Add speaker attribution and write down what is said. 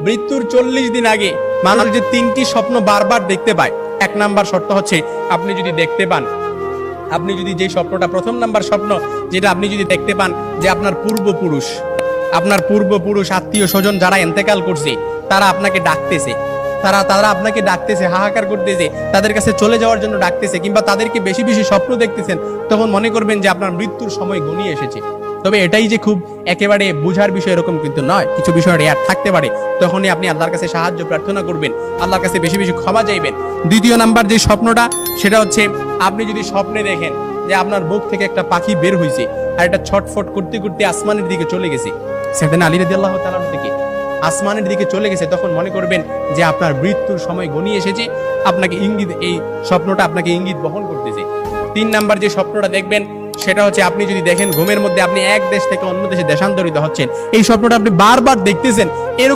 Speaker 1: মৃত্যুর 40 দিন আগে মানুষ যে 3টি স্বপ্ন বারবার দেখতে পায়, 1 নাম্বার শর্ত হচ্ছে আপনি যদি দেখতে পান, আপনি যদি যে স্বপ্নটা, প্রথম নাম্বার স্বপ্ন যেটা আপনি যদি দেখতে পান যে আপনার পূর্বপুরুষ আত্মীয় স্বজন যারা ইন্তেকাল করছে তারা আপনাকে ডাকতেছে, তারা আপনাকে ডাকতেছে, হাহাকার করতেছে, তাদের কাছে চলে যাওয়ার জন্য ডাকতেছে, কিংবা তাদেরকে বেশি বেশি স্বপ্ন দেখতেছেন, তখন মনে করবেন যে আপনার মৃত্যুর সময় ঘনিয়ে এসেছে। তবে এটাই যে খুব একেবারে বুঝার বিষয় এরকম কিন্তু নয়, কিছু বিষয় রেয়ার থাকতে পারে। তখনই আপনি আল্লাহর কাছে সাহায্য প্রার্থনা করবেন, আল্লাহর কাছে বেশি বেশি ক্ষমা চাইবেন। দ্বিতীয় নাম্বার যে স্বপ্নটা সেটা হচ্ছে আপনি যদি স্বপ্নে দেখেন যে আপনার বুক থেকে একটা পাখি বের হয়েছে আর এটা ছটফট করতে করতে আসমানের দিকে চলে গেছে, সাইয়েদনা আলী রাদিয়াল্লাহু তাআলা থেকে আসমানের দিকে চলে গেছে, তখন মনে করবেন যে আপনার মৃত্যুর সময় ঘনিয়ে এসেছে, আপনাকে ইঙ্গিত, এই স্বপ্নটা আপনাকে ইঙ্গিত বহন করতেছে। 3 নাম্বার যে স্বপ্নটা দেখবেন সেটা হচ্ছে আপনি যদি দেখেন ঘুমের মধ্যে আপনি এক দেশ থেকে অন্য দেশে দেশান্তরিত হচ্ছেন, এই স্বপ্নটা আপনি বারবার দেখতেছেন, এরকম